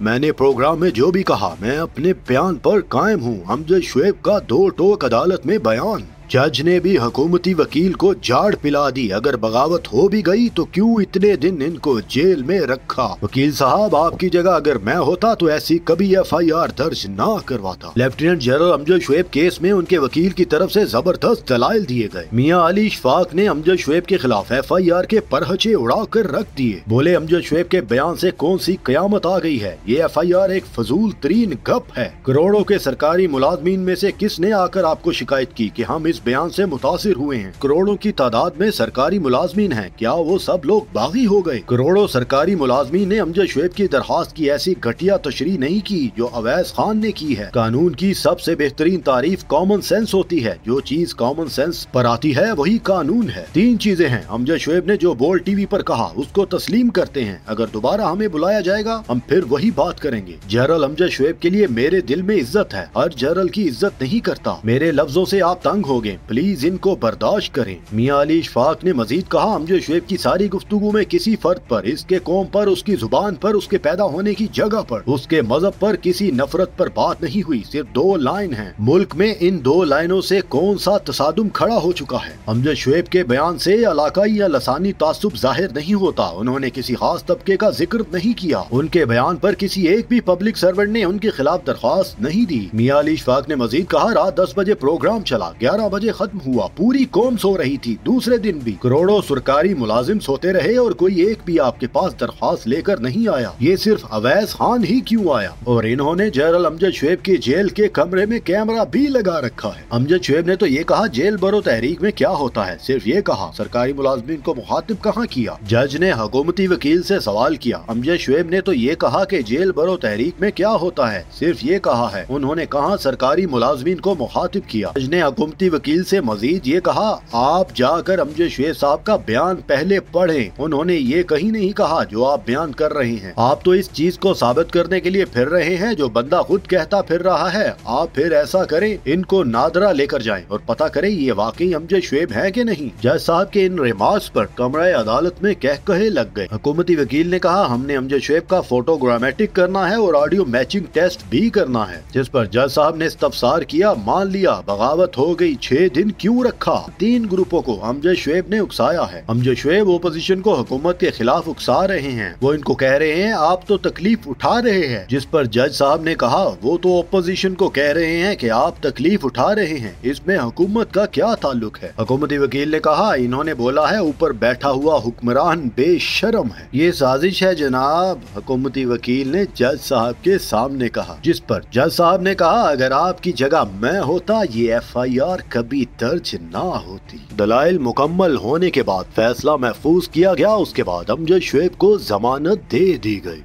मैंने प्रोग्राम में जो भी कहा मैं अपने बयान पर कायम हूँ। अमजद शुएब का दो टोक अदालत में बयान। जज ने भी हुकूमती वकील को झाड़ पिला दी। अगर बगावत हो भी गई तो क्यों इतने दिन इनको जेल में रखा। वकील साहब, आपकी जगह अगर मैं होता तो ऐसी कभी FIR दर्ज ना करवाता। Lieutenant general Amjad Shoaib case में उनके वकील की तरफ से जबरदस्त दलाइल दिए गए। मियां अली इशफाक ने अमजद शुएब के खिलाफ FIR के परहचे उड़ा कर रख दिए। बोले अमजद शुएब के बयान से कौन सी कयामत आ गई है। ये FIR एक फजूल तरीन गप है। करोड़ों के सरकारी मुलाजमीन में से किसने आकर आपको शिकायत की कि हम इस बयान से मुतासिर हुए हैं। करोड़ों की तादाद में सरकारी मुलाजमीन हैं, क्या वो सब लोग बागी हो गए। करोड़ों सरकारी मुलाजमीन ने अमजद शुएब की दरखास्त की ऐसी घटिया तशरीह नहीं की जो अवैस खान ने की है। कानून की सबसे बेहतरीन तारीफ कॉमन सेंस होती है। जो चीज कॉमन सेंस पर आती है वही कानून है। 3 चीजें हैं। अमजद शुएब ने जो बोल TV पर कहा उसको तस्लीम करते हैं। अगर दोबारा हमें बुलाया जाएगा हम फिर वही बात करेंगे। जनरल अमजद शुएब के लिए मेरे दिल में इज्जत है। हर जनरल की इज्जत नहीं करता। मेरे लफ्जों से आप तंग हो गए, प्लीज इनको बर्दाश्त करें। मियां अली इशफाक ने मजीद कहा अमजद शुएब की सारी गुफ्तगू में किसी फर्द पर, इसके कौम पर, उसकी जुबान पर, उसके पैदा होने की जगह पर, उसके मजहब पर किसी नफरत पर बात नहीं हुई। सिर्फ 2 लाइन हैं। मुल्क में इन 2 लाइनों से कौन सा तसादुम खड़ा हो चुका है। अमजद शुएब के बयान से इलाकाई या लसानी तासुब जाहिर नहीं होता। उन्होंने किसी खास तबके का जिक्र नहीं किया। उनके बयान पर किसी एक भी पब्लिक सर्वेंट ने उनके खिलाफ दरख्वास्त नहीं दी। मियां अली इशफाक ने मजीद कहा रात 10 बजे प्रोग्राम चला, 11 बजे खत्म हुआ। पूरी कौम सो रही थी। दूसरे दिन भी करोड़ों सरकारी मुलाजिम सोते रहे और कोई एक भी आपके पास दरख्वास्त लेकर नहीं आया। ये सिर्फ अवैस खान ही क्यों आया। और इन्होंने जनरल अमजद शुएब के जेल के कमरे में कैमरा भी लगा रखा है। अमजद शुएब ने तो ये कहा जेल बरो तहरीक में क्या होता है, सिर्फ ये कहा। सरकारी मुलाजिमीन को मुखातिब कहाँ किया। जज ने हुकूमती वकील से सवाल किया। अमजद शुएब ने तो ये कहा कि जेल बरो तहरीक में क्या होता है, सिर्फ ये कहा है। उन्होंने कहा सरकारी मुलाजिमीन को मुखातिब किया। जज ने हुकूमती वकील से मजीद ये कहा आप जाकर अमजद शुएब साहब का बयान पहले पढ़ें। उन्होंने ये कहीं नहीं कहा जो आप बयान कर रहे हैं। आप तो इस चीज को साबित करने के लिए फिर रहे हैं जो बंदा खुद कहता फिर रहा है। आप फिर ऐसा करें, इनको नादरा लेकर जाएं और पता करें ये वाकई अमजद शुएब है कि नहीं। जज साहब के इन रिमार्क्स पर कमरे अदालत में कह कहे लग गए। हुकूमती वकील ने कहा हमने अमजद शुएब का फोटोग्रामेटिक करना है और ऑडियो मैचिंग टेस्ट भी करना है। जिस पर जज साहब ने इस्तफसार किया, मान लिया बगावत हो गई, 6 दिन क्यों रखा। 3 ग्रुपों को अमजद शुएब ने उकसाया है। अमजद शुएब ओपोजिशन को हुकूमत के खिलाफ उकसा रहे हैं। वो इनको कह रहे हैं आप तो तकलीफ उठा रहे हैं। जिस पर जज साहब ने कहा वो तो ओपोजिशन को कह रहे हैं कि आप तकलीफ उठा रहे हैं, इसमें हुकूमत का क्या ताल्लुक है। हुकूमती वकील ने कहा इन्होंने बोला है ऊपर बैठा हुआ हुक्मरान बेशर्म है। ये साजिश है जनाब, हुकूमती वकील ने जज साहब के सामने कहा। जिस पर जज साहब ने कहा अगर आपकी जगह मैं होता ये FIR कभी दर्ज ना होती। दलाइल मुकम्मल होने के बाद फैसला महफूज किया गया। उसके बाद अमजद शुएब को जमानत दे दी गई।